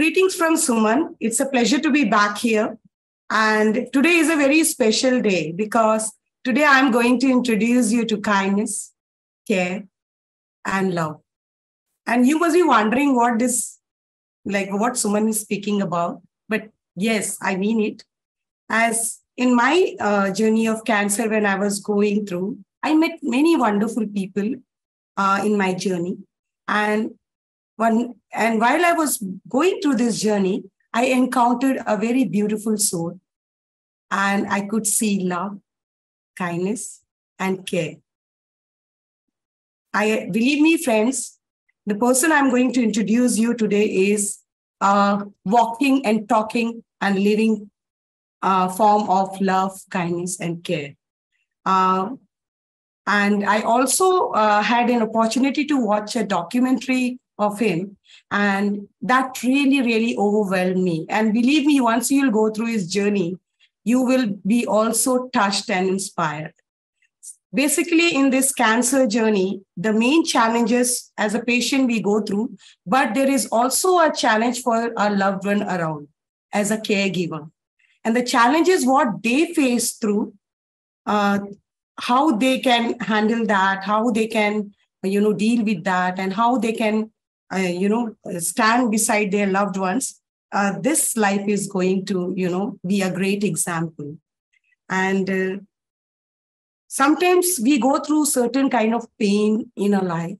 Greetings from Suman. It's a pleasure to be back here. And today is a very special day because today I'm going to introduce you to kindness, care, and love. And you must be wondering what Suman is speaking about. But yes, I mean it. As in my journey of cancer, when I was going through, I met many wonderful people in my journey. And while I was going through this journey, I encountered a very beautiful soul, and I could see love, kindness, and care. Believe me, friends, the person I'm going to introduce you today is a walking and talking and living form of love, kindness, and care. And I also had an opportunity to watch a documentary of him, and that really, really overwhelmed me. And believe me, once you'll go through his journey, you will be also touched and inspired. Basically, in this cancer journey, the main challenges as a patient we go through, but there is also a challenge for our loved one around as a caregiver. And the challenge is what they face through, how they can handle that, how they can, deal with that, and how they can, stand beside their loved ones. This life is going to, be a great example. And sometimes we go through certain kind of pain in our life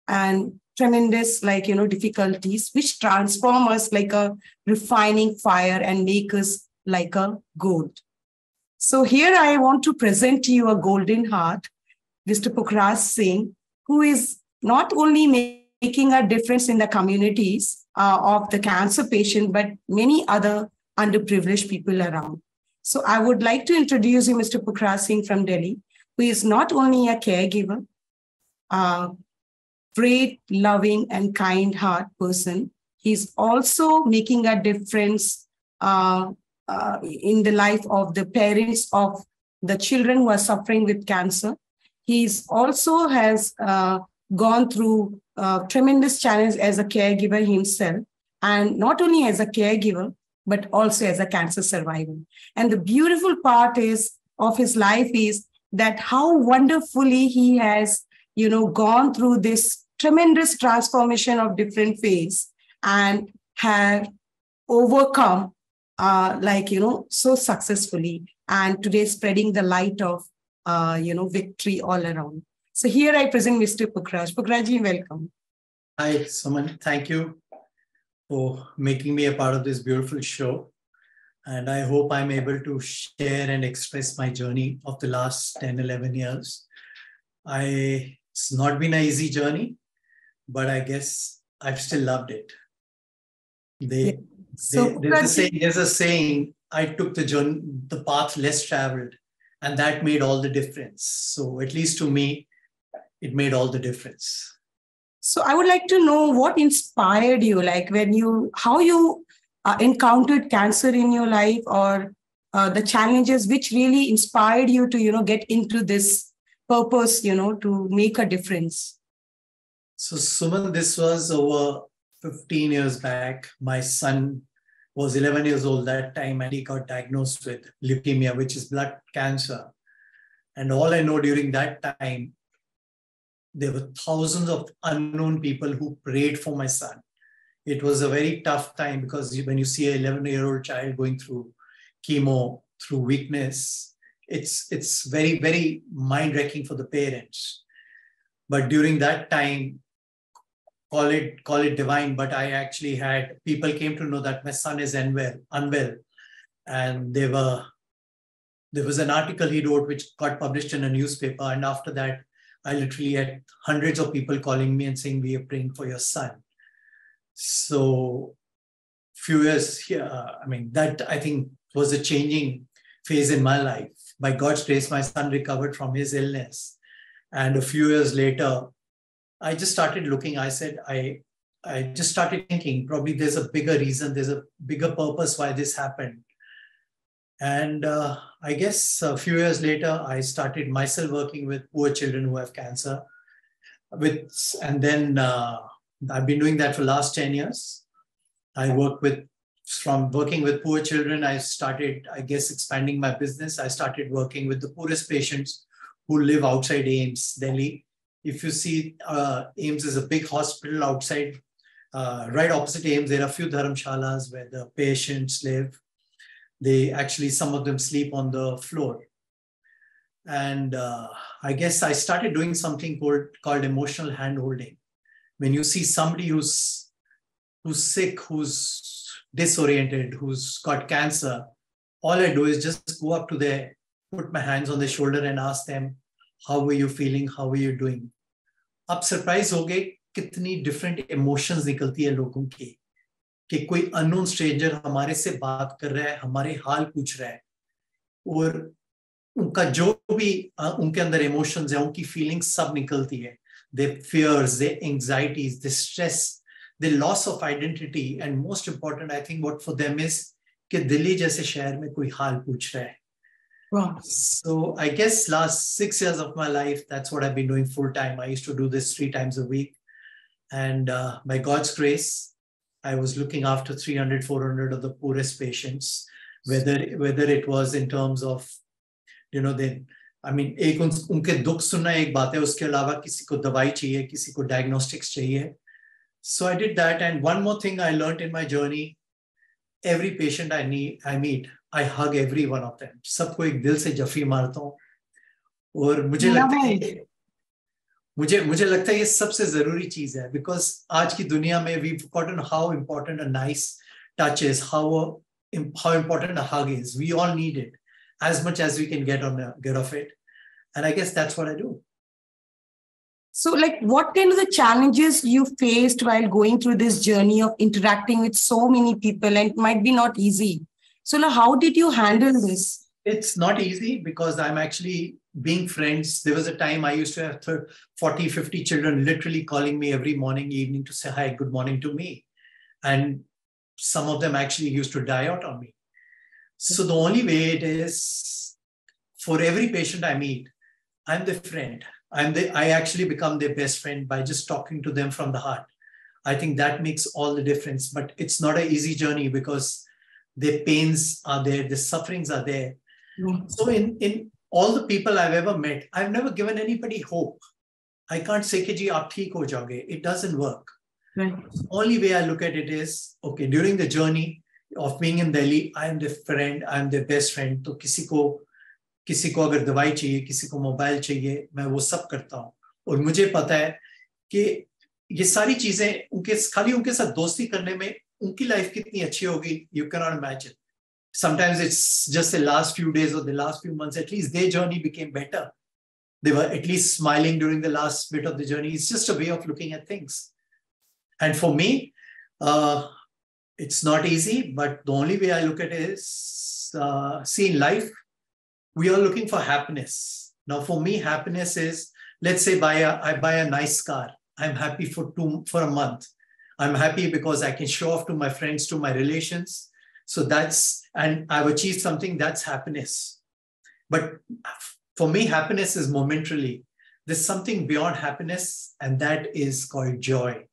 and tremendous, difficulties, which transform us like a refining fire and make us like a gold. So here I want to present to you a golden heart, Mr. Pukhraj Singh, who is not only making a difference in the communities of the cancer patient, but many other underprivileged people around. So I would like to introduce you, Mr. Pukhraj Singh from Delhi, who is not only a caregiver, a great, loving, and kind heart person. He's also making a difference in the life of the parents of the children who are suffering with cancer. He's also has gone through tremendous challenge as a caregiver himself, and not only as a caregiver, but also as a cancer survivor. And the beautiful part of his life is that how wonderfully he has, gone through this tremendous transformation of different phases and have overcome so successfully, and today spreading the light of, victory all around. So here I present Mr. Pukhraj. Pukhraj, welcome. Hi, Suman. Thank you for making me a part of this beautiful show. And I hope I'm able to share and express my journey of the last 10, 11 years. It's not been an easy journey, but I guess I've still loved it. There's a saying, I took the path less traveled, and that made all the difference. So at least to me, it made all the difference. So I would like to know what inspired you, how you encountered cancer in your life, or the challenges which really inspired you to, get into this purpose, to make a difference. So Suman, this was over 15 years back. My son was 11 years old that time, and he got diagnosed with leukemia, which is blood cancer. And all I know, during that time, there were thousands of unknown people who prayed for my son. It was a very tough time, because when you see an 11-year-old child going through chemo, through weakness, it's very, very mind-wrecking for the parents. But during that time, call it divine, but I actually had people came to know that my son is unwell. And there was an article he wrote which got published in a newspaper. And after that, I literally had hundreds of people calling me and saying, we are praying for your son. So few years here, that I think was a changing phase in my life. By God's grace, my son recovered from his illness. And a few years later, I just started looking. I said, I just started thinking, probably there's a bigger reason, there's a bigger purpose why this happened. And I guess a few years later, I started myself working with poor children who have cancer. And then I've been doing that for the last 10 years. I from working with poor children, I started, I guess, expanding my business. I started working with the poorest patients who live outside AIIMS, Delhi. If you see, AIIMS is a big hospital outside, right opposite AIIMS. There are a few dharamshalas where the patients live. They actually, some of them sleep on the floor. And I guess I started doing something called emotional handholding. When you see somebody who's sick, who's disoriented, who's got cancer, all I do is just go up to them, put my hands on their shoulder and ask them, how are you feeling? How are you doing? आप surprise हो गए कितनी different emotions निकलती है लोगों की, कि कोई अननोन स्ट्रेंजर हमारे से बात कर रहा है, हमारे हाल पूछ रहा है, और उनका जो भी उनके अंदर इमोशंस है, उनकी फीलिंग्स सब निकलती है. Their fears, their anxieties, their stress, the loss of identity, and most important, I think what for them is कि दिल्ली जैसे शहर में कोई हाल पूछ रहा है. Wow. So I guess last 6 years of my life, that's what I've been doing full time. I used to do this 3 times a week. And by God's grace, I was looking after 300, 400 of the poorest patients, whether it was in terms of, एक उनके दुख सुनना एक बात है, उसके अलावा किसी को दवाई चाहिए, किसी को diagnostics चाहिए. So I did that. And one more thing I learned in my journey, every patient I meet, I hug every one of them. सबको एक दिल से जफी मारता हूँ. और मुझे लगता है ये सबसे जरूरी चीज है, because आज की दुनिया में we've forgotten how important a nice touch is, how important a hug is. We all need it as much as we can get of it. And I guess that's what I do. So what kind of the challenges you faced while going through this journey of interacting with so many people, and it might be not easy. So how did you handle this? It's not easy because I'm actually being friends. There was a time I used to have 40, 50 children literally calling me every morning, evening to say hi, good morning to me. And some of them actually used to die out on me. So the only way it is, for every patient I meet, I'm the friend. I actually become their best friend by just talking to them from the heart. I think that makes all the difference. But it's not an easy journey because their pains are there, the sufferings are there. So in all the people I've ever met, I've never given anybody hope. I can't say कि जी आप ठीक हो जाओगे. It doesn't work. Right. The only way I look at it is, okay, during the journey of being in Delhi, I'm their friend, I'm their best friend. तो किसी को अगर दवाई चाहिए, किसी को मोबाइल चाहिए, मैं वो सब करता हूँ. और मुझे पता है कि ये सारी चीजें खाली उनके साथ दोस्ती करने में उनकी लाइफ कितनी अच्छी होगी, you cannot imagine. Sometimes it's just the last few days or the last few months, at least their journey became better. They were at least smiling during the last bit of the journey. It's just a way of looking at things. And for me, it's not easy, but the only way I look at it is, see, in life, we are looking for happiness. Now, for me, happiness is, let's say I buy a nice car. I'm happy for a month. I'm happy because I can show off to my friends, to my relations. So and I've achieved something, that's happiness. But for me, happiness is momentarily. There's something beyond happiness, and that is called joy.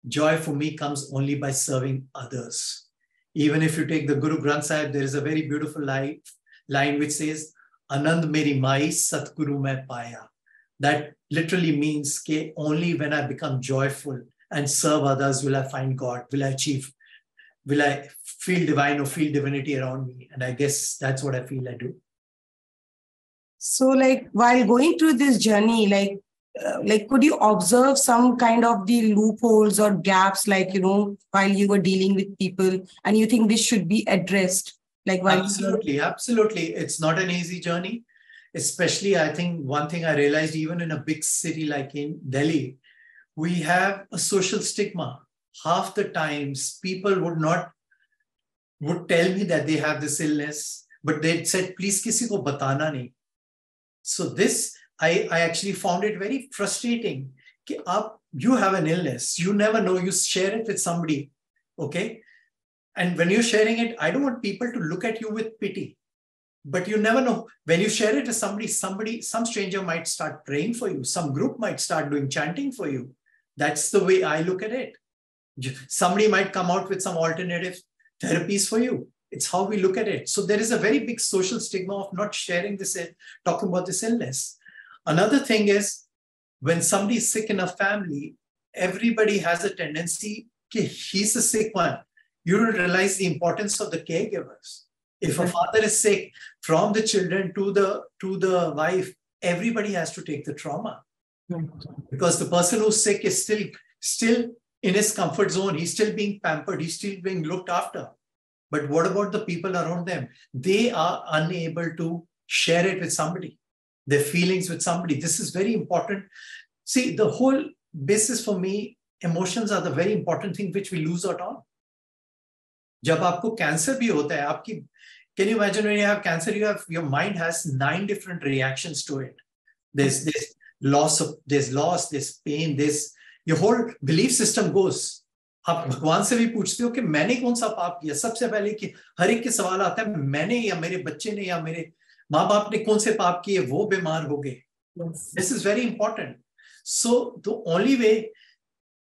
Joy for me comes only by serving others. Even if you take the Guru Granth Sahib, there is a very beautiful line which says, Anand meri mai satguru mein paya. That literally means that only when I become joyful and serve others will I find God, will I feel divine or feel divinity around me. And I guess that's what I feel I do. So while going through this journey, could you observe some kind of the loopholes or gaps, while you were dealing with people and you think this should be addressed? Absolutely. It's not an easy journey. Especially, I think one thing I realized, even in a big city like in Delhi, we have a social stigma. Half the times people would tell me that they have this illness, but they said, please kisi ko batana nahi. So this, I actually found it very frustrating. You have an illness, you never know, you share it with somebody, okay? And when you're sharing it, I don't want people to look at you with pity. But you never know. When you share it to some stranger might start praying for you. Some group might start doing chanting for you. That's the way I look at it. Somebody might come out with some alternative therapies for you. It's how we look at it. So there is a very big social stigma of not sharing this, talking about this illness. Another thing is, when somebody is sick in a family, everybody has a tendency, okay, he's the sick one. You don't realize the importance of the caregivers. If a father is sick, from the children to the wife, everybody has to take the trauma. Because the person who's sick is still in his comfort zone. He's still being pampered. He's still being looked after. But what about the people around them? They are unable to share it with somebody, their feelings with somebody. This is very important. See, the whole basis for me, emotions are the very important thing which we lose out on. जब आपको cancer भी होता है, आपकी, can you imagine when you have cancer, your mind has 9 different reactions to it. There's loss, there's pain, your whole belief system goes. आप भगवान से भी पूछते हो कि मैंने कौन सा पाप किया, सबसे पहले कि हर एक के सवाल आता है, मैंने या मेरे बच्चे ने या मेरे माँ बाप ने कौन से पाप किए, वो बीमार हो गए. This is very important. So the only way,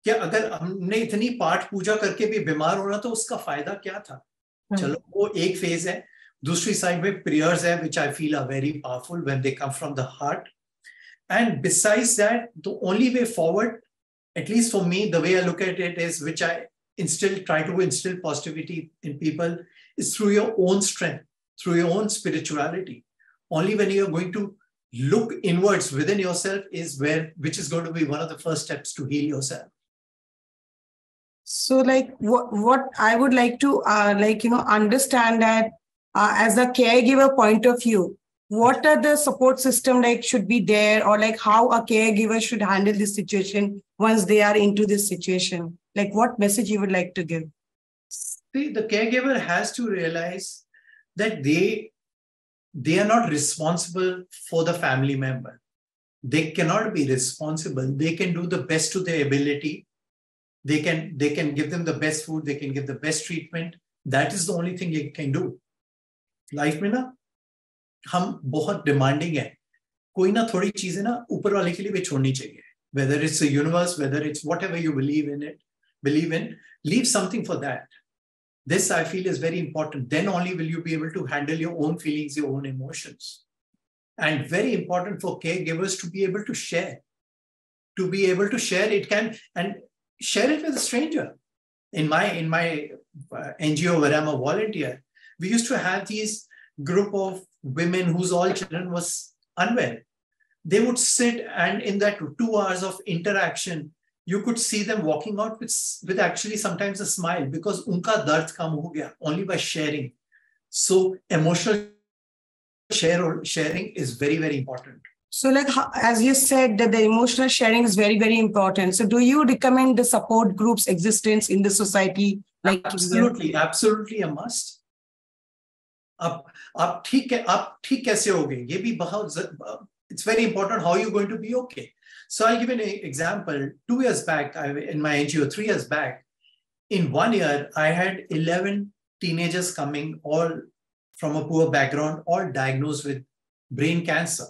क्या अगर हमने इतनी पाठ पूजा करके भी बीमार होना तो उसका फायदा क्या था? चलो वो एक फेज है. दूसरी साइड में prayers है, which I feel are very powerful when they come from the heart. And besides that, the only way forward, at least for me, the way I look at it is, which I try to instill positivity in people, is through your own strength, through your own spirituality. Only when you're going to look inwards within yourself which is going to be one of the first steps to heal yourself. So like what I would like to understand that as a caregiver point of view, what are the support system like should be there, or like how a caregiver should handle this situation once they are into this situation? Like what message you would like to give? See, the caregiver has to realize that they are not responsible for the family member. They cannot be responsible. They can do the best to their ability. They can give them the best food. They can give the best treatment. That is the only thing you can do. Life में ना हम बहुत demanding है. कोई ना थोड़ी चीजें ना ऊपर वाले के लिए भी छोड़नी चाहिए. Whether it's the universe, whether it's whatever you believe in, leave something for that. This I feel is very important. Then only will you be able to handle your own feelings, your own emotions. And very important for caregivers to be able to share. To be able to share it and share it with a stranger. In my NGO where I'm a volunteer, we used to have these group of women whose all children was unwell. They would sit, and in that 2 hours of interaction, you could see them walking out with actually sometimes a smile, because unka dard kam ho gaya only by sharing. So emotional sharing is very, very important. So like, as you said, that the emotional sharing is very, very important. So do you recommend the support groups existence in the society? Like absolutely a must. आप ठीक कैसे होगे? ये भी बहुत, it's very important how you're going to be okay. So I'll give an example. 2 years back, in my NGO, 3 years back, in 1 year, I had 11 teenagers coming, all from a poor background, all diagnosed with brain cancer.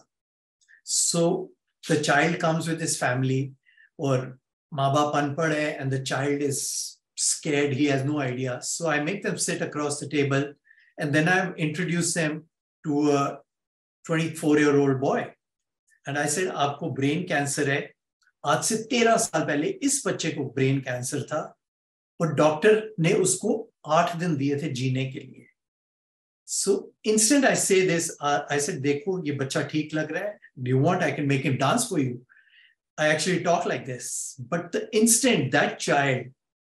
So the child comes with his family, or maa baap unpad hai, and the child is scared, he has no idea. So I make them sit across the table, and then I introduce them to a 24-year-old boy. And I said, आपको brain cancer है. आज से 13 साल पहले इस बच्चे को brain cancer था, और डॉक्टर ने उसको 8 दिन दिए थे जीने के लिए. So instant I say this, I said, देखो ये बच्चा ठीक लग रहा है. Do you want, I can make him dance for you. I actually talk like this. But the instant that child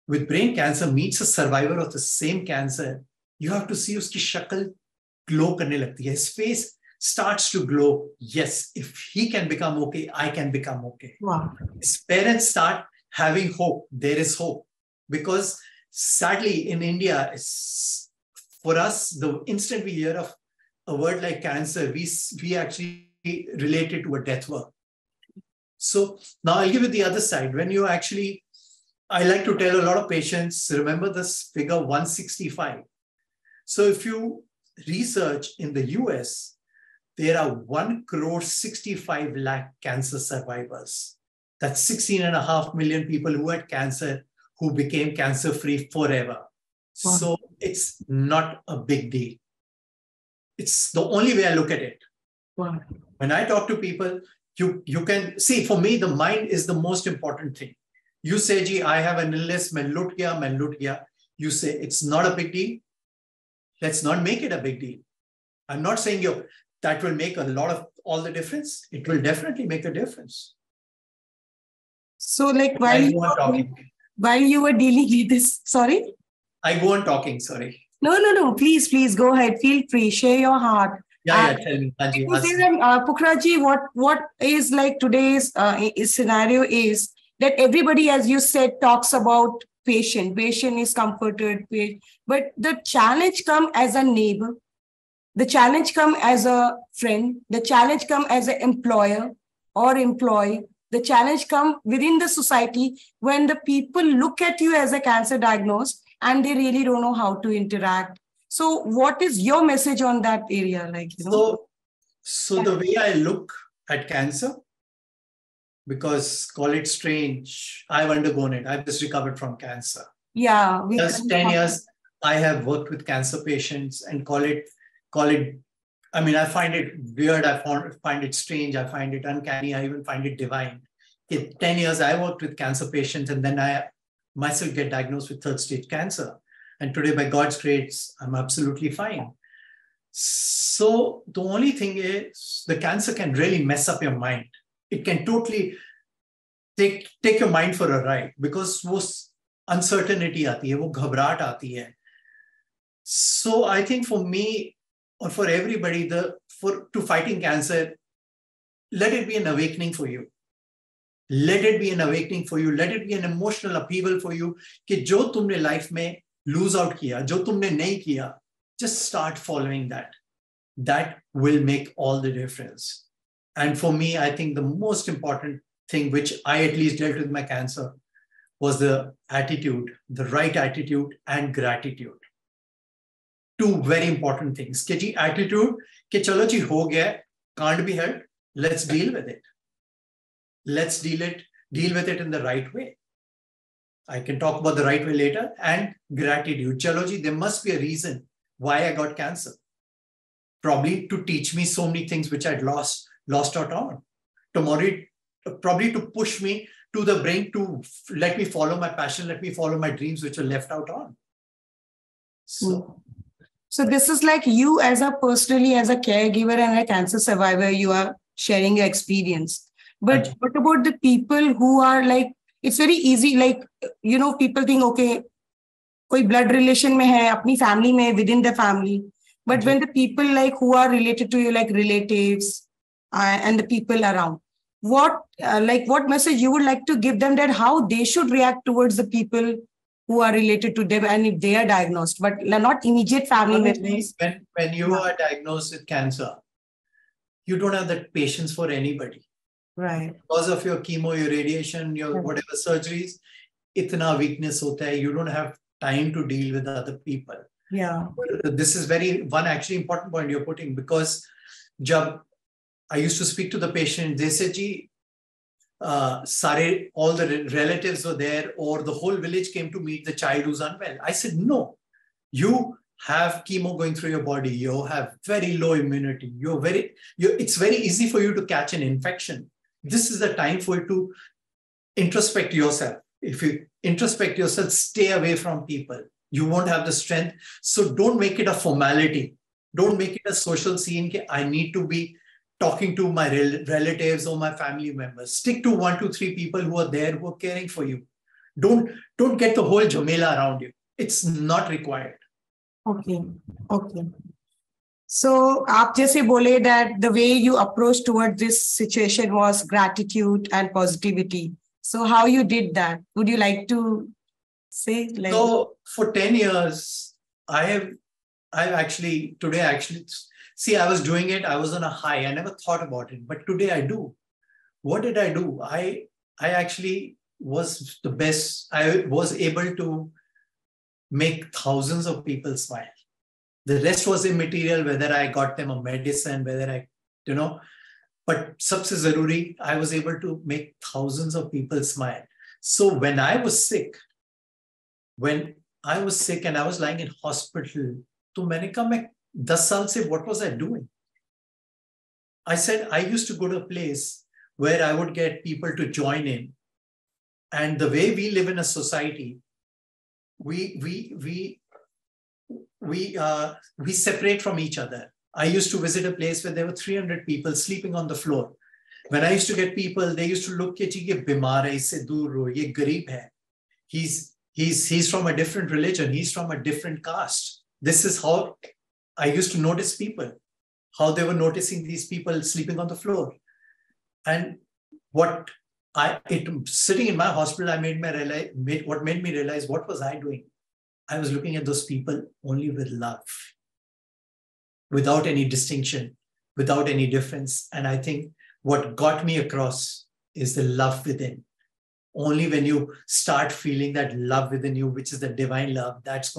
with brain cancer meets a survivor of the same cancer, you have to see उसकी शक्ल glow करने लगती है. His face starts to glow. Yes, if he can become okay, I can become okay. Wow. His parents start having hope. There is hope. Because sadly in India, for us, the instant we hear of a word like cancer, we actually relate it to a death word. So now I'll give you the other side. When you actually, I like to tell a lot of patients, remember this figure 165. So if you research in the US, there are 1.65 crore cancer survivors. That's 16.5 million people who had cancer, who became cancer-free forever. Wow. So it's not a big deal. It's the only way I look at it. Wow. When I talk to people, you can see, for me, the mind is the most important thing. You say, gee, I have an illness, main lut gaya. You say, it's not a big deal. Let's not make it a big deal. I'm not saying that will make a lot of all the difference. It will definitely make a difference. So like while you were dealing with this, sorry? I go on talking, sorry. No. Please go ahead. Feel free. Share your heart. Yeah, tell me. Pukhraji, what is like today's scenario is that everybody, as you said, talks about patient. Patient is comforted. But the challenge come as a neighbor. The challenge come as a friend. The challenge come as an employer or employee. The challenge come within the society when the people look at you as a cancer diagnosed and they really don't know how to interact. So what is your message on that area? So the way I look at cancer, because call it strange, I've undergone it. I've just recovered from cancer. Yeah. Just 10 years, I have worked with cancer patients and call it, I mean, I find it weird. I find it strange. I find it uncanny. I even find it divine. In 10 years, I worked with cancer patients and then I myself get diagnosed with 3rd stage cancer. And today, by God's grace, I'm absolutely fine. So the only thing is the cancer can really mess up your mind. It can totally take your mind for a ride because wo uncertainty aati hai, wo ghabrat aati hai. So I think for me or for everybody, to fighting cancer, let it be an awakening for you. Let it be an awakening for you. Let it be an emotional upheaval for you. कि जो तुमने life में lose out किया, जो तुमने नहीं किया, just start following that. That will make all the difference. And for me, I think the most important thing, which I at least dealt with my cancer, was the attitude, the right attitude and gratitude. 2 very important things. कि जी attitude, कि चलो जी हो गया, can't be helped, let's deal with it. Let's deal with it in the right way. I can talk about the right way later. And gratitude. Chalo ji, there must be a reason why I got cancer. Probably to teach me so many things which I'd lost out on. Tomorrow, probably to push me to the brink, to let me follow my passion, let me follow my dreams which were left out on. So this is like you as a caregiver and a cancer survivor, you are sharing your experience. But what about the people who are like, it's very easy, like, people think, okay, koi blood relation mein hai, apni family mein, within the family. But when the people like who are related to you, like relatives and the people around, what message you would like to give them that how they should react towards the people who are related to them and if they are diagnosed, but not immediate family members? When you are diagnosed with cancer, you don't have that patience for anybody. Right. Because of your chemo, your radiation, your whatever surgeries, itna weakness hota hai, you don't have time to deal with other people. Yeah. This is one actually important point you're putting, because jab I used to speak to the patient, they said, ji, all the relatives were there or the whole village came to meet the child who's unwell. I said, no, you have chemo going through your body. You have very low immunity. It's very easy for you to catch an infection. This is the time for you to introspect yourself. If you introspect yourself, stay away from people. You won't have the strength. So don't make it a formality. Don't make it a social scene. I need to be talking to my relatives or my family members. Stick to 1 to 3 people who are there, who are caring for you. Don't get the whole jamela around you. It's not required. Okay. So, aap jaise bole that the way you approached toward this situation was gratitude and positivity. So, how you did that? Would you like to say? So, for 10 years, I was doing it. I was on a high. I never thought about it, but today I do. What did I do? I actually was the best. I was able to make thousands of people smile. The rest was immaterial, whether I got them a medicine, whether but sabse zaruri, I was able to make thousands of people smile. So when I was sick, when I was sick and I was lying in hospital, तो मैंने कहा मैं 10 साल से what was I doing? I said I used to go to a place where I would get people to join in, and the way we live in a society, we separate from each other. I used to visit a place where there were 300 people sleeping on the floor. When I used to get people, they used to look at ये बीमार है, इससे दूर रहो, ये गरीब है. He's from a different religion. He's from a different caste. This is how I used to notice people, how they were noticing these people sleeping on the floor. And sitting in my hospital, what made me realize what was I doing? I was looking at those people only with love, without any distinction, without any difference. And I think what got me across is the love within. Only when you start feeling that love within you, which is the divine love, that's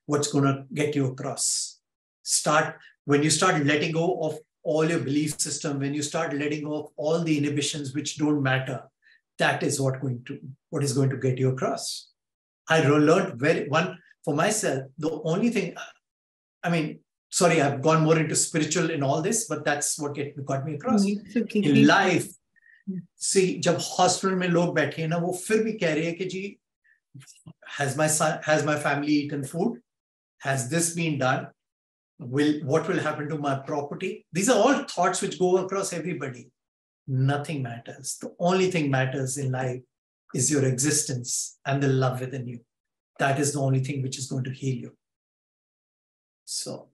what's gonna get you across. When you start letting go of all your belief system, when you start letting go of all the inhibitions which don't matter, that is what is going to get you across. I learned for myself, the only thing, sorry, I've gone more into spiritual in all this, but that's what got me across. In life, see, जब hospital में लोग बैठे हैं ना, वो फिर भी कह रहे हैं कि जी, has my family eaten food? Has this been done? What will happen to my property? These are all thoughts which go across everybody. Nothing matters. The only thing matters in life is your existence and the love within you. That is the only thing which is going to heal you. So,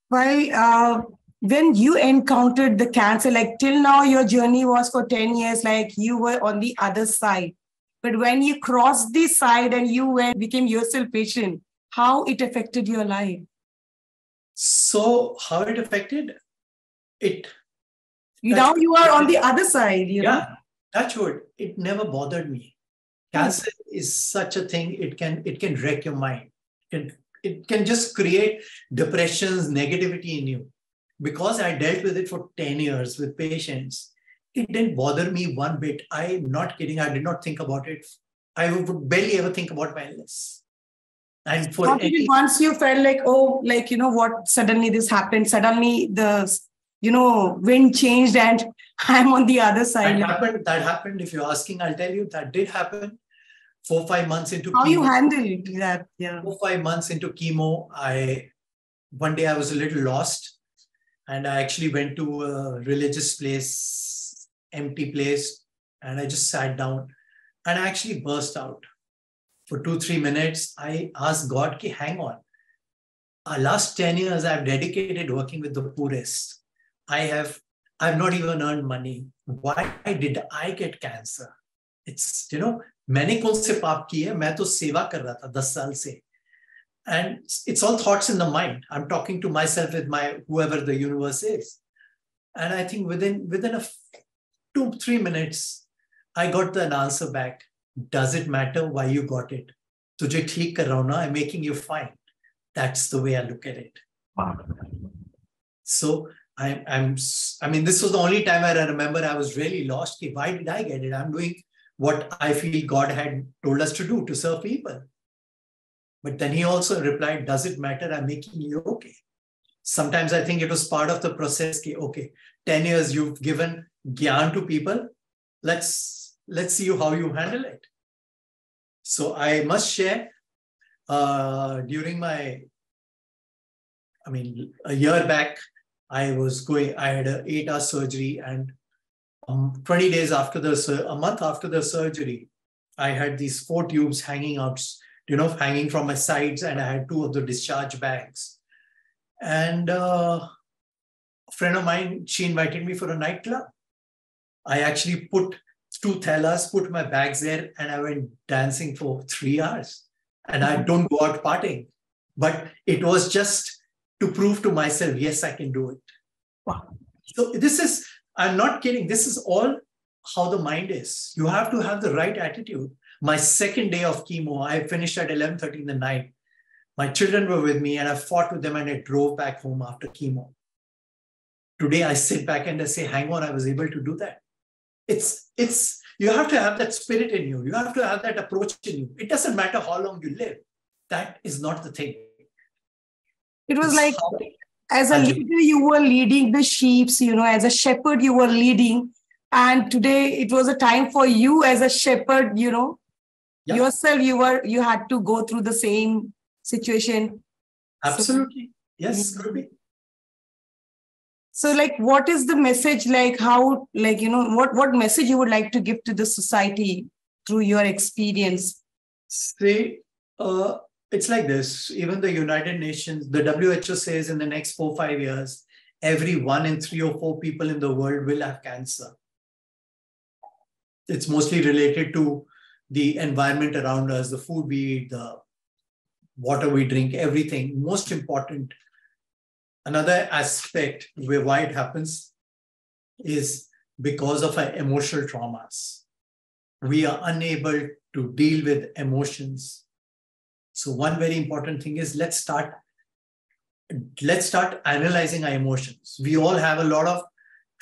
when you encountered the cancer, like till now, your journey was for 10 years, like you were on the other side. But when you crossed this side and you became yourself patient, how it affected your life? So how it affected it? Now you are on the other side. You know? Touch wood. It never bothered me. Cancer is such a thing. It can wreck your mind. It can just create depressions, negativity in you. Because I dealt with it for 10 years with patients, it didn't bother me one bit. I'm not kidding. I did not think about it. I would barely ever think about my illness. And once you felt like, what, suddenly this happened, suddenly the, wind changed and I'm on the other side. That happened. If you're asking, I'll tell you that did happen. 4-5 months into how chemo. You handled that? Yeah. 4-5 months into chemo, one day I was a little lost. And I actually went to a religious place, empty place, and I just sat down and I actually burst out. For 2-3 minutes, I asked God, hang on. Last 10 years, I've dedicated working with the poorest. I've not even earned money. Why did I get cancer? It's, मैंने कौन से पाप किए? मैं तो सेवा कर रहा था 10 साल से. And it's all thoughts in the mind. I'm talking to myself with whoever the universe is. And I think within 2-3 minutes, I got an answer back. Does it matter why you got it? Tujhe theek kar raha hu na, I'm making you fine. That's the way I look at it. Wow. So this was the only time I remember I was really lost. Why did I get it? I'm doing what I feel God had told us to do, to serve people. But then he also replied, does it matter? I'm making you okay. Sometimes I think it was part of the process. Okay, 10 years you've given gyan to people. Let's see how you handle it. So I must share, during a year back, I had an 8-hour surgery, and 20 days after a month after the surgery, I had these 4 tubes hanging out, hanging from my sides, and I had 2 of the discharge bags. And a friend of mine, she invited me for a nightclub. I actually put 2 thalas, put my bags there, and I went dancing for 3 hours. And I don't go out partying, but it was just to prove to myself, yes, I can do it. Wow. So I'm not kidding. This is all how the mind is. You have to have the right attitude. My second day of chemo, I finished at 11:30 in the night. My children were with me and I fought with them and I drove back home after chemo. Today, I sit back and I say, hang on, I was able to do that. You have to have that spirit in you. You have to have that approach in you. It doesn't matter how long you live. that is not the thing. It was It's like, how, as a Anju, leader, you were leading the sheep, as a shepherd, you were leading. And today it was a time for you as a shepherd, yeah, yourself, you had to go through the same situation. absolutely. Yes, So, could be. so like, what is the message, like how, like, what message you would like to give to the society through your experience? Say, it's like this. Even the United Nations, the WHO says in the next 4-5 years, every 1 in 3 or 4 people in the world will have cancer. It's mostly related to the environment around us, the food we eat, the water we drink, everything. Most important, another aspect where why it happens is because of our emotional traumas. We are unable to deal with emotions. So one very important thing is let's start analyzing our emotions. We all have a lot of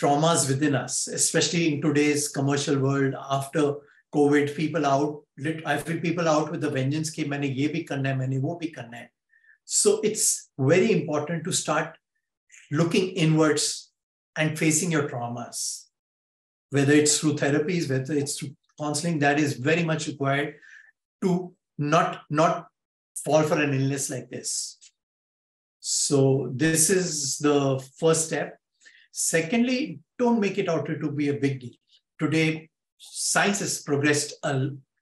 traumas within us, especially in today's commercial world. After COVID, I feel people out with the vengeance ki maine ye bhi karna hai, maine wo bhi karna hai. So it's very important to start looking inwards and facing your traumas, whether it's through therapies, whether it's through counseling. That is very much required to not fall for an illness like this. So this is the first step. Secondly, don't make it out to be a big deal. Today, science has progressed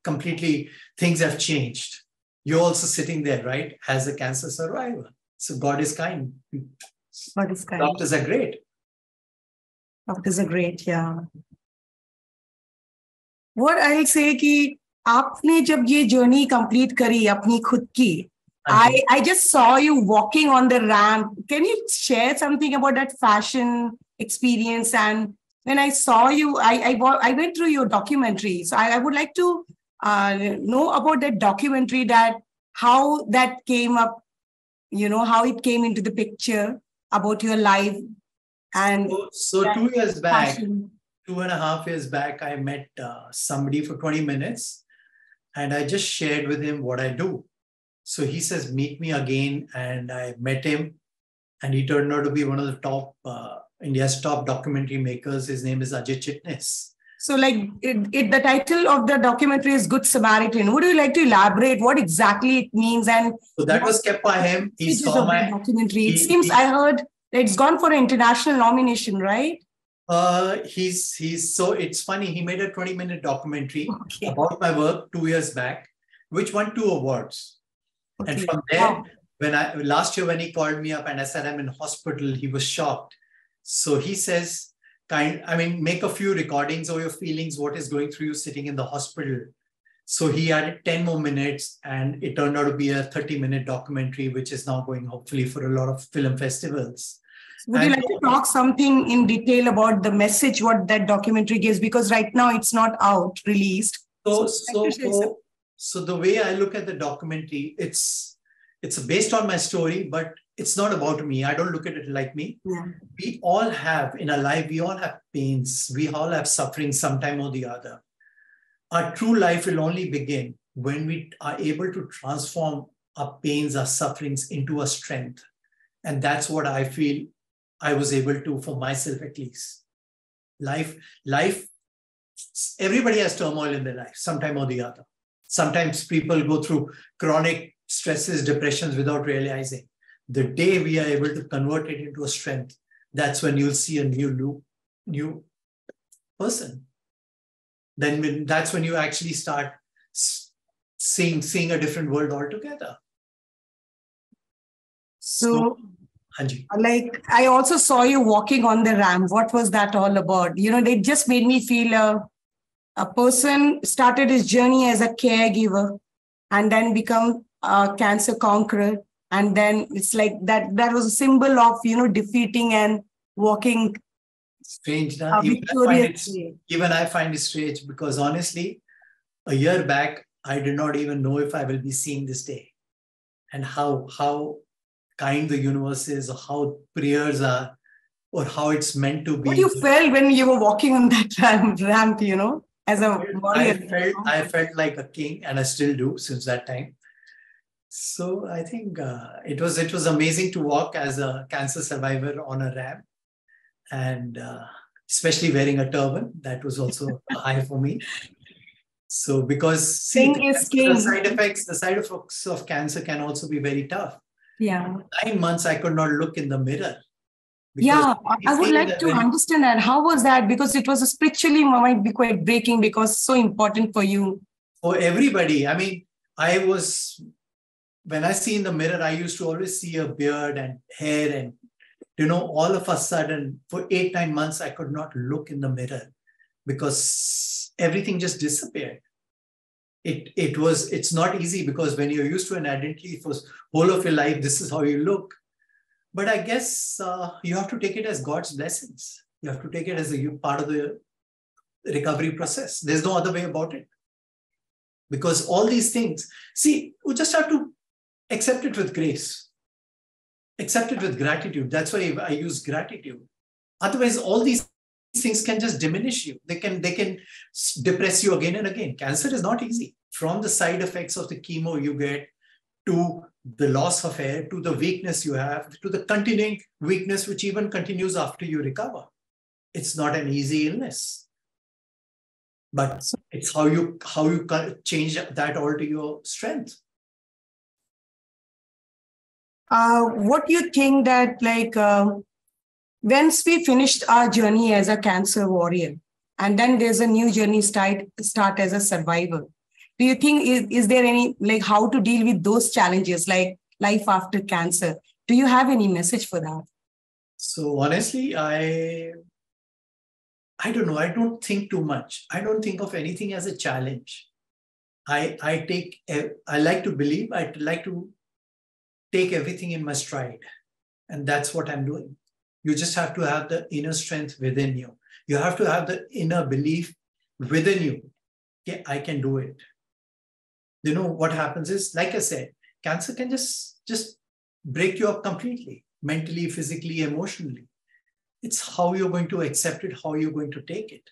completely. Things have changed. You're also sitting there, right, as a cancer survivor. So God is kind. God is kind. Doctors are great. Doctors are great, yeah. What I'll say कि आपने जब ये journey complete करी अपनी खुद की, I just saw you walking on the ramp. Can you share something about that fashion experience? And when I saw you, I went through your documentary. So I would like to know about that documentary, that how that came up, how it came into the picture about your life. And so 2 years back, fashion. 2.5 years back, I met somebody for 20 minutes and I just shared with him what I do. So he says, meet me again. And I met him and he turned out to be one of the top, India's top documentary makers. His name is Ajay Chitnis. So like the title of the documentary is Good Samaritan. Would you like to elaborate what exactly it means? And so that was kept by him. He saw my documentary. It seems I heard it's gone for an international nomination, right? So it's funny. He made a 20-minute documentary about my work 2 years back, which won 2 awards. Okay. And from there, last year when he called me up and I said I'm in hospital, he was shocked. So he says, make a few recordings of your feelings, what is going through you sitting in the hospital. So he added 10 more minutes and it turned out to be a 30-minute documentary, which is now going hopefully for a lot of film festivals. Would you like to talk something in detail about the message, what that documentary gives? Because right now it's not out, released. So the way I look at the documentary, it's based on my story, but it's not about me. I don't look at it like me. Yeah. We all have in our life, we all have pains. We all have suffering sometime or the other. Our true life will only begin when we are able to transform our pains, our sufferings into a strength. And that's what I feel I was able to, for myself at least. Life, everybody has turmoil in their life, sometime or the other. Sometimes people go through chronic stresses, depressions without realizing. The day we are able to convert it into a strength, that's when you'll see a new person. That's when you actually start seeing a different world altogether. So like, I also saw you walking on the ramp. What was that all about? They just made me feel a person started his journey as a caregiver and then become a cancer conqueror. And then it's like that was a symbol of, defeating and walking. Strange, now. Even I find it strange because honestly, a year back, I did not even know if I will be seeing this day and how kind the universe is, or how prayers are, or how it's meant to be. What you felt when you were walking on that ramp, as a warrior? I felt like a king, and I still do since that time. So I think it was amazing to walk as a cancer survivor on a ramp, and especially wearing a turban. That was also a high for me. So because see, King is the king. side effects of cancer can also be very tough. Yeah. 9 months I could not look in the mirror. Yeah, I would Feel like that to when understand that. How was that? Because it was spiritually might be quite breaking because so important for you. for everybody, I mean, when I see in the mirror, I used to always see a beard and hair, and all of a sudden, for 8, 9 months, I could not look in the mirror because everything just disappeared. It's not easy because when you're used to an identity for whole of your life, this is how you look. But I guess you have to take it as God's blessings. You have to take it as a part of the recovery process. There's no other way about it. Because all these things, see, we just have to accept it with grace. Accept it with gratitude. That's why I use gratitude. Otherwise, all these things can just diminish you. They can depress you again and again. Cancer is not easy. From the side effects of the chemo you get, to the loss of hair, to the weakness you have, to the continuing weakness which even continues after you recover. It's not an easy illness. But it's how you change that all to your strength. What do you think that once we finished our journey as a cancer warrior, and then there's a new journey start as a survivor, do you think is there any how to deal with those challenges like life after cancer? Do you have any message for that? So honestly, I don't know. I don't think too much. I don't think of anything as a challenge. I like to believe. I like to take everything in my stride. And that's what I'm doing. You just have to have the inner strength within you. You have to have the inner belief within you. Okay, I can do it. What happens is, like I said, cancer can just break you up completely, mentally, physically, emotionally. It's how you're going to accept it, how you're going to take it.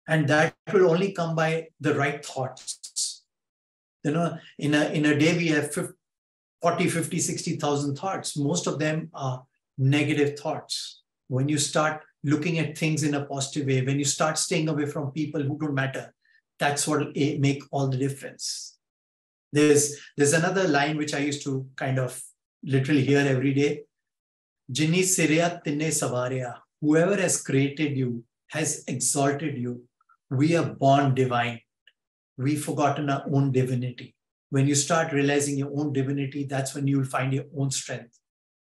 And that will only come by the right thoughts. In a day, we have 40, 50, 60,000 thoughts. Most of them are negative thoughts. When you start looking at things in a positive way, when you start staying away from people who don't matter, that's what will make all the difference. There's another line which I used to kind of literally hear every day. Jinni Siriya Tinne Savarya. Whoever has created you has exalted you. We are born divine. We've forgotten our own divinity. When you start realizing your own divinity, that's when you'll find your own strength.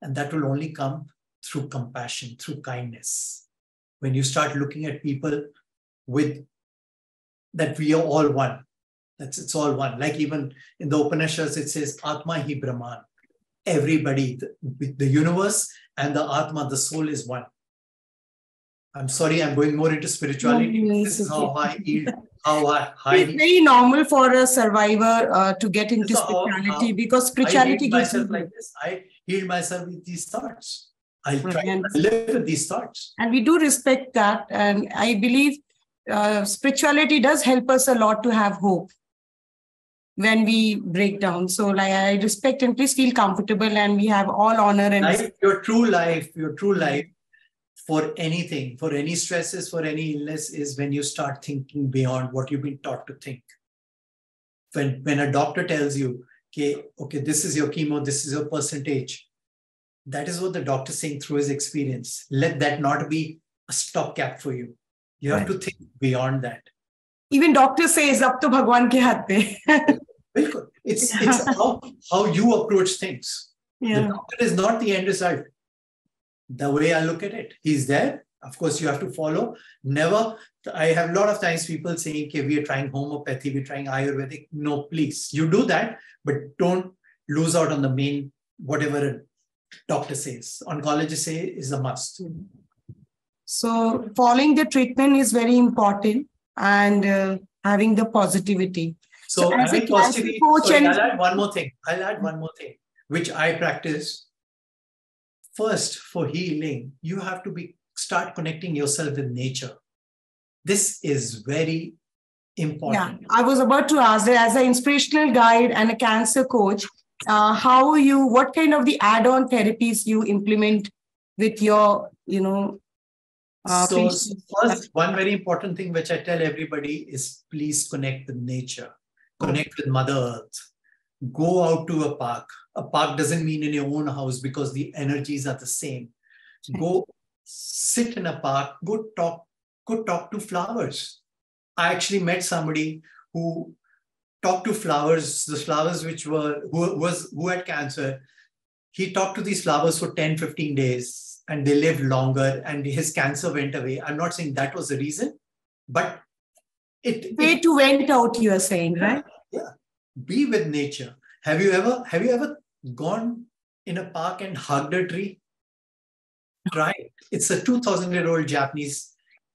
And that will only come through compassion, through kindness. When you start looking at people with that we are all one. It's all one. Like even in the Upanishads, it says, Atma hi Brahman. Everybody, the universe and the Atma, the soul is one. I'm sorry, I'm going more into spirituality. This is how I yield. It's very normal for a survivor to get into spirituality because spirituality gives myself like this. I heal myself with these thoughts. I try to live with these thoughts. And we do respect that. And I believe spirituality does help us a lot to have hope when we break down. So I respect, and please feel comfortable, and we have all honor and your true life for anything, for any stresses, for any illness is when you start thinking beyond what you've been taught to think. When a doctor tells you, okay, this is your chemo, this is your percentage, that is what the doctor is saying through his experience. Let that not be a stopgap for you. You have to think beyond that. Even doctor says, "Ab to Bhagwan ke haath pe." It's how you approach things. Yeah. The doctor is not the end result. The way I look at it, he's there. Of course, you have to follow. Never. I have a lot of times people saying, okay, we are trying homeopathy, we're trying Ayurvedic. No, please, you do that, but don't lose out on the main, whatever a doctor says. Oncologists say is a must. So following the treatment is very important, and having the positivity. So as a positivity, I'll add one more thing, which I practice. First, for healing, you have to start connecting yourself with nature. This is very important. Yeah, I was about to ask that as an inspirational guide and a cancer coach, what kind of the add-on therapies you implement with your, So patients? first, one very important thing which I tell everybody is please connect with nature, Oh, connect with Mother Earth. Go out to a park. A park doesn't mean in your own house because the energies are the same. right. Go sit in a park, go talk to flowers. I actually met somebody who talked to flowers, the flowers who had cancer. He talked to these flowers for 10, 15 days and they lived longer and his cancer went away. I'm not saying that was the reason, but Way it to vent out, you are saying, yeah, right? yeah. Be with nature. Have you ever gone in a park and hugged a tree? Try it. It's a 2,000-year-old Japanese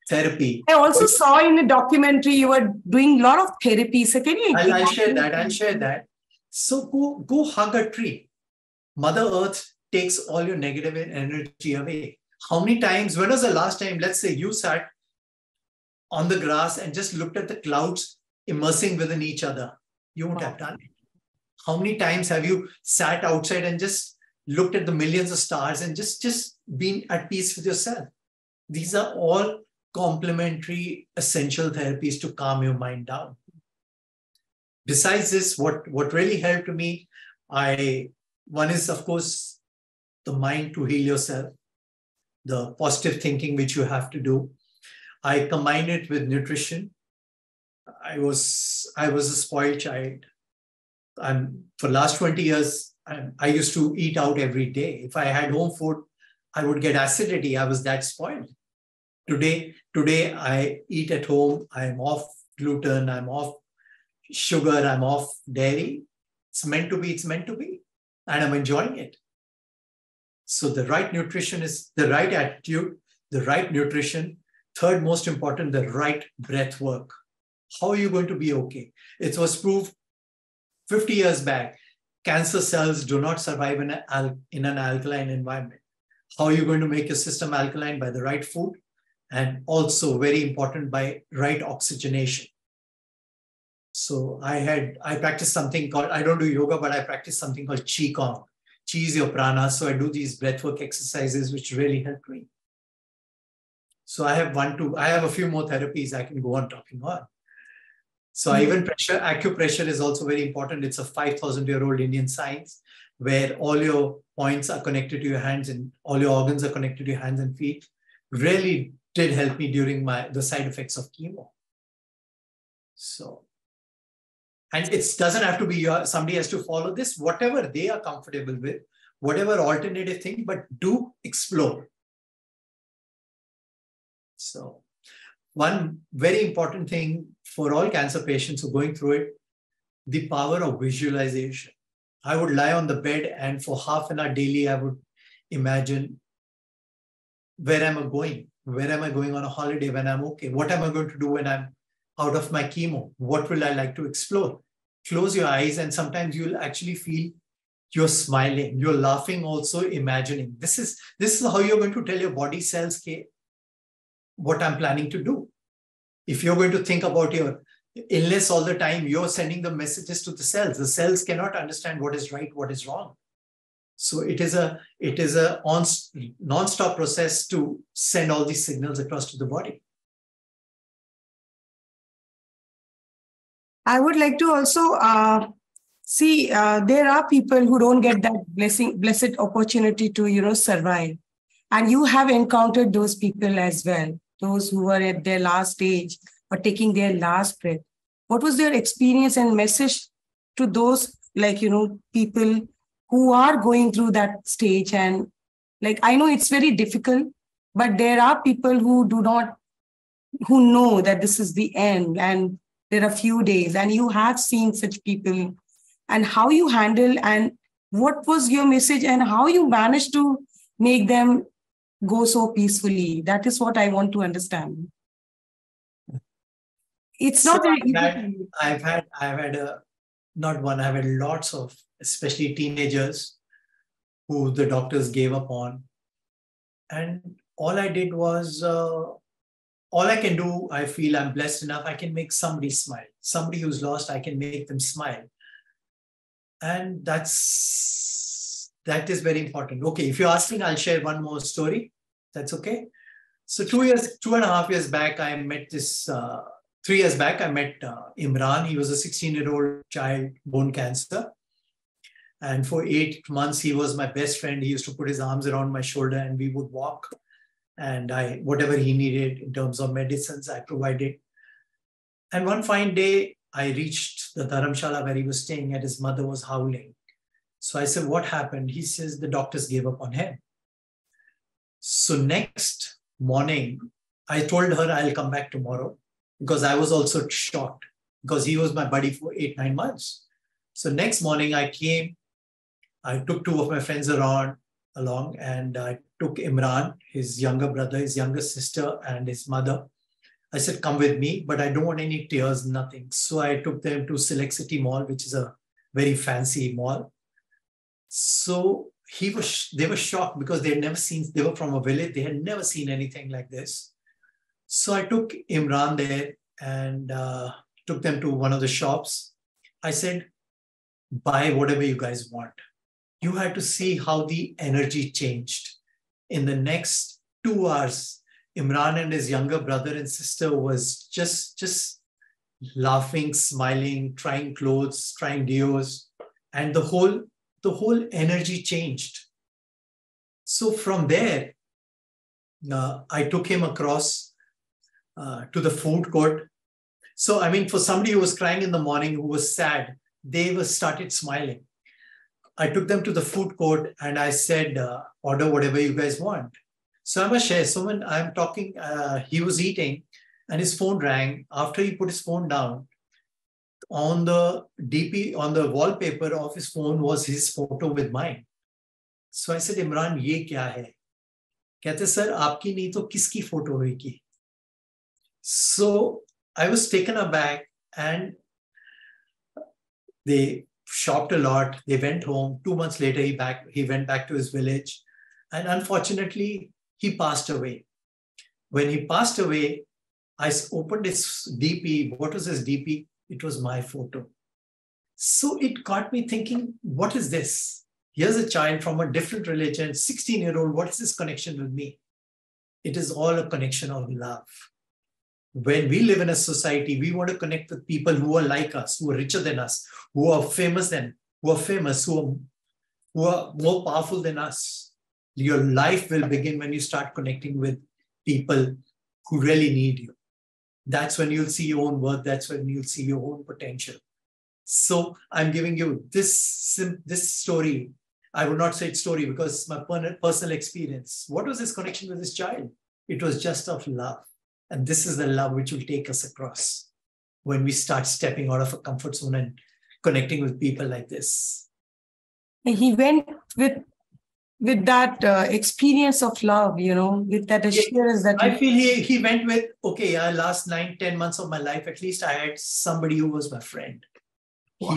therapy. I also saw in a documentary you were doing a lot of therapy. So can you I'll share elaborate? that. I'll share that. So go hug a tree. Mother Earth takes all your negative energy away. How many times, when was the last time, let's say you sat on the grass and just looked at the clouds immersing within each other? You won't have done it. How many times have you sat outside and just looked at the millions of stars and just been at peace with yourself? These are all complementary essential therapies to calm your mind down. Besides this, what really helped me, one is, of course, the mind to heal yourself, the positive thinking which you have to do. I combine it with nutrition. I was a spoiled child. For the last 20 years, I used to eat out every day. If I had home food, I would get acidity. I was that spoiled. Today I eat at home. I'm off gluten. I'm off sugar. I'm off dairy. It's meant to be. It's meant to be. And I'm enjoying it. So the right nutrition is the right attitude, the right nutrition. Third most important, the right breath work. How are you going to be okay? It was proved 50 years back, cancer cells do not survive in an alkaline environment. How are you going to make your system alkaline? By the right food, and also very important, by right oxygenation. So I practice something called, I don't do yoga, but I practice something called Qigong. Qi is your prana. So I do these breathwork exercises, which really help me. So I have a few more therapies I can go on talking on. So even acupressure is also very important. It's a 5,000-year-old Indian science where all your points are connected to your hands and all your organs are connected to your hands and feet. Really did help me during the side effects of chemo. So, and it doesn't have to be somebody has to follow this, whatever they are comfortable with, whatever alternative thing, but do explore. So one very important thing for all cancer patients who are going through it, the power of visualization. I would lie on the bed and for half an hour daily, I would imagine, where am I going? Where am I going on a holiday when I'm okay? What am I going to do when I'm out of my chemo? What will I like to explore? Close your eyes and sometimes you'll actually feel you're smiling, you're laughing, also imagining. This is how you're going to tell your body cells, okay, what I'm planning to do. If you're going to think about your illness all the time, you're sending the messages to the cells. The cells cannot understand what is right, what is wrong. So it is a non-stop process to send all these signals across to the body. I would like to also see there are people who don't get that blessed opportunity to survive, and you have encountered those people as well. Those who are at their last stage or taking their last breath. What was their experience and message to those people who are going through that stage? And I know it's very difficult, but there are people who know that this is the end and there are few days, and you have seen such people, and how you handle, and what was your message and how you managed to make them go so peacefully. That is what I want to understand. It's So not very I've had lots of, especially teenagers who the doctors gave up on. And all I did was, all I can do, I feel I'm blessed enough, I can make somebody smile. Somebody who's lost, I can make them smile. And that is very important. Okay, if you're asking, I'll share one more story. That's okay. So 2.5 years back, I met this, 3 years back, I met Imran. He was a 16-year-old child, bone cancer. And for 8 months, he was my best friend. He used to put his arms around my shoulder and we would walk. And whatever he needed in terms of medicines, I provided. And one fine day, I reached the Dharamshala where he was staying and his mother was howling. So I said, what happened? He says, the doctors gave up on him. So next morning, I told her I'll come back tomorrow because I was also shocked because he was my buddy for 8-9 months. So next morning I came, I took 2 of my friends along and I took Imran, his younger brother, his younger sister and his mother. I said, come with me, but I don't want any tears, nothing. So I took them to Select City Mall, which is a very fancy mall. So they were shocked because they were from a village. They had never seen anything like this. So I took Imran there and took them to one of the shops. I said, buy whatever you guys want. You had to see how the energy changed. In the next 2 hours, Imran and his younger brother and sister was just laughing, smiling, trying clothes, trying deos, and the whole energy changed. So from there, I took him across to the food court. So, I mean, for somebody who was crying in the morning, who was sad, they started smiling. I took them to the food court and I said, order whatever you guys want. So I must share, Suman, I'm talking, he was eating and his phone rang. After he put his phone down, on the wallpaper of his phone was his photo with mine. So I said, Imran, ye kya hai? Kehte, sir, aapki nahi to kiski photo hoegi? So I was taken aback and they shopped a lot. They went home. 2 months later, he went back to his village. And unfortunately, he passed away. When he passed away, I opened his DP. What was his DP? It was my photo. So it got me thinking, what is this? Here's a child from a different religion, 16-year-old. What is this connection with me? It is all a connection of love. When we live in a society, we want to connect with people who are like us, who are richer than us, who are famous, who are more powerful than us. Your life will begin when you start connecting with people who really need you. That's when you'll see your own worth. That's when you'll see your own potential. So I'm giving you this story. I would not say it's story because it's my personal experience. What was this connection with this child? It was just of love. And this is the love which will take us across when we start stepping out of a comfort zone and connecting with people like this. He went with that experience of love, with that assurance that I feel he went with, okay, last 9-10 months of my life, at least I had somebody who was my friend. Wow.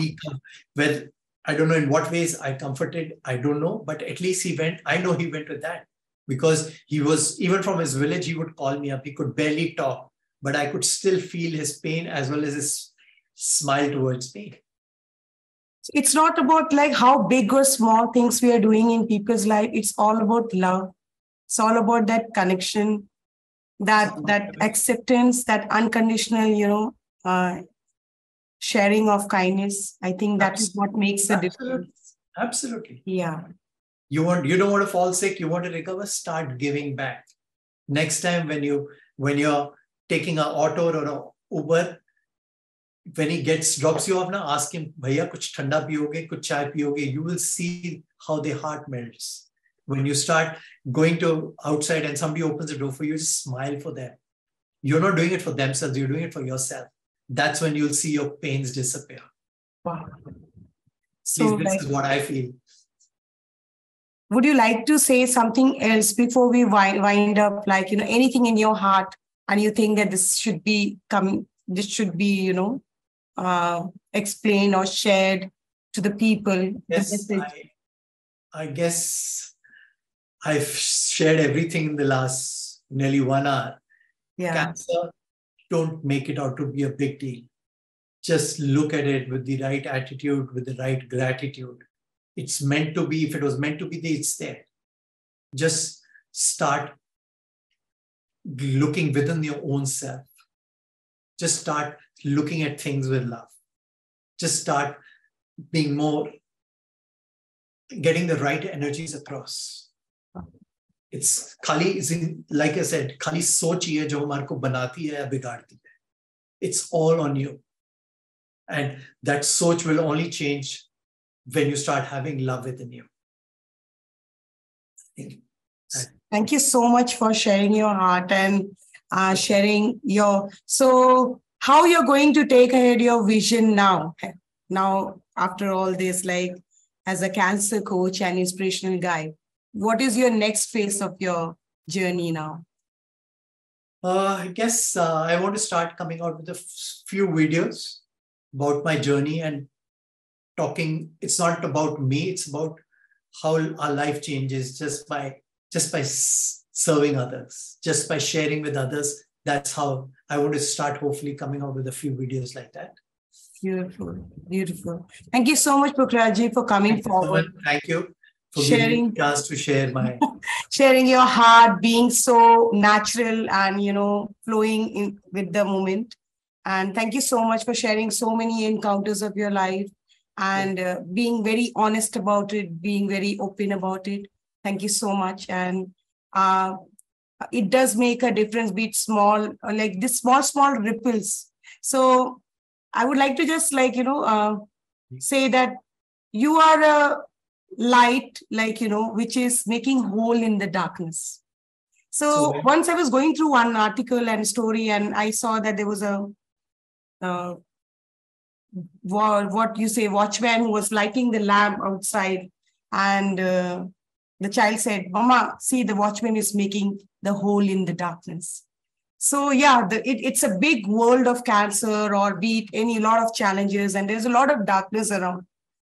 I don't know in what ways I comforted, I don't know, but at least he went, I know he went with that. Because he was, even from his village, he would call me up. He could barely talk, but I could still feel his pain as well as his smile towards me. It's not about like how big or small things we are doing in people's life. It's all about love. It's all about that connection, that acceptance, that unconditional, sharing of kindness. I think that is what makes the difference. Absolutely. Yeah. You don't want to fall sick, you want to recover, start giving back. Next time when you're taking an auto or an Uber, when he drops you off, ask him, Bhaiya, kuch thanda piyoge, kuch chai piyoge. You will see how their heart melts. When you start going to outside and somebody opens the door for you, just smile for them. You're not doing it for themselves, you're doing it for yourself. That's when you'll see your pains disappear. Wow. So this is what I feel. Would you like to say something else before we wind up? Like, anything in your heart and you think that this should be explained or shared to the people? Yes, I guess I've shared everything in the last nearly 1 hour. Yeah. Cancer, don't make it out to be a big deal. just look at it with the right attitude, with the right gratitude. It's meant to be. If it was meant to be, it's there. Just start looking within your own self. Just start looking at things with love. Just start being more, getting the right energies across. It's Kali, like I said, Kali soch hi hai jo hamare ko banati hai ya bigadti hai. It's all on you. And that soch will only change when you start having love within you. Thank you so much for sharing your heart and sharing your, so how you're going to take ahead your vision now? Now, after all this, like as a cancer coach and inspirational guide, what is your next phase of your journey now? I guess I want to start coming out with a few videos about my journey and talking. It's not about me, it's about how our life changes just by serving others, just by sharing with others. That's how I want to start, hopefully coming out with a few videos like that. Beautiful, beautiful. Thank you so much, Pukhraj, for coming forward. Thank you for giving me a chance to share my sharing your heart, being so natural and flowing in with the moment. And thank you so much for sharing so many encounters of your life and being very honest about it, being very open about it. Thank you so much. And it does make a difference, be it small, like this small ripples. So I would like to just say that you are a light, which is making hole in the darkness. So once I was going through one article and story, and I saw that there was a watchman who was lighting the lamp outside, and the child said, "Mama, see, the watchman is making the hole in the darkness." So yeah, it's a big world of cancer, or be it lot of challenges, and there's a lot of darkness around.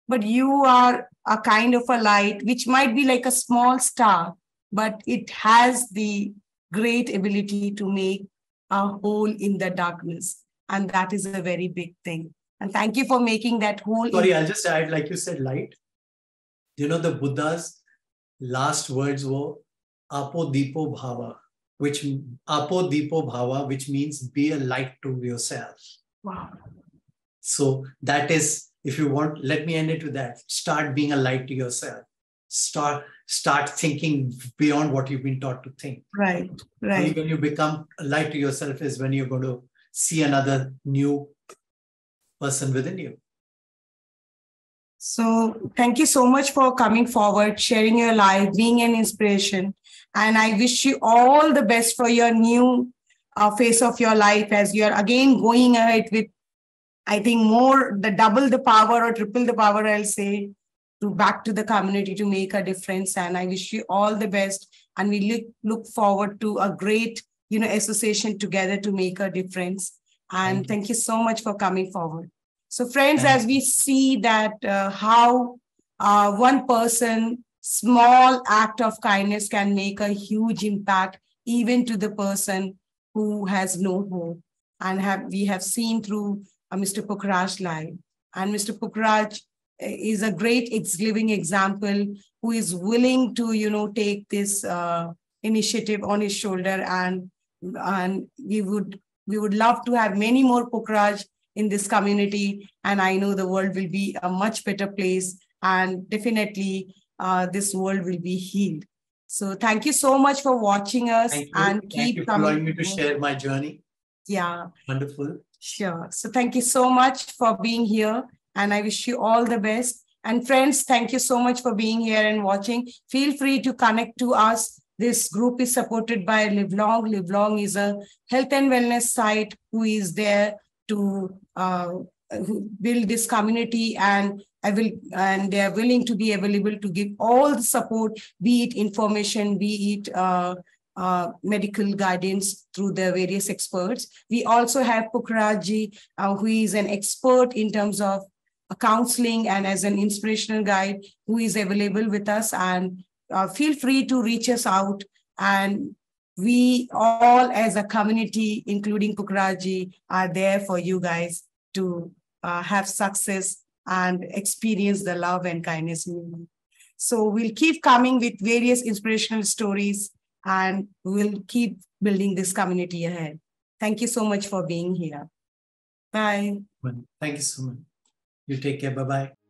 But you are a kind of a light, which might be like a small star, but it has the great ability to make a hole in the darkness. And that is a very big thing. And thank you for making that hole. Sorry, I'll just add, like you said, light. The Buddha's last words were Apo Dipo Bhava, which means be a light to yourself. Wow. So that is, if you want, let me end it with that. Start being a light to yourself. Start thinking beyond what you've been taught to think. Right. Only when you become a light to yourself is when you're going to see another new person within you. So thank you so much for coming forward, sharing your life, being an inspiration. And I wish you all the best for your new phase of your life as you're again going ahead with, I think, double the power or triple the power, I'll say, to back to the community to make a difference. And I wish you all the best. And we look forward to a great, association together to make a difference. And thank you so much for coming forward. So friends, as we see that how one person, small act of kindness can make a huge impact, even to the person who has no hope. And we have seen through Mr. Pukhraj's life. And Mr. Pukhraj is a great living example who is willing to, take this initiative on his shoulder. And we would love to have many more Pukhraj in this community. And I know the world will be a much better place. And definitely this world will be healed. So thank you so much for watching us. And thank you for allowing me to share my journey. Yeah. Wonderful. Sure. So thank you so much for being here. And I wish you all the best. And friends, thank you so much for being here and watching. Feel free to connect to us. This group is supported by Live Long. Live Long is a health and wellness site who is there to build this community, and they are willing to be available to give all the support, be it information, be it medical guidance through the various experts. We also have Pukhraj, who is an expert in terms of counseling and as an inspirational guide who is available with us. And feel free to reach us out. And we all as a community, including Pukhraj, are there for you guys to have success and experience the love and kindness in your life. So we'll keep coming with various inspirational stories, and we'll keep building this community ahead. Thank you so much for being here. Bye. Thank you so much. You take care. Bye-bye.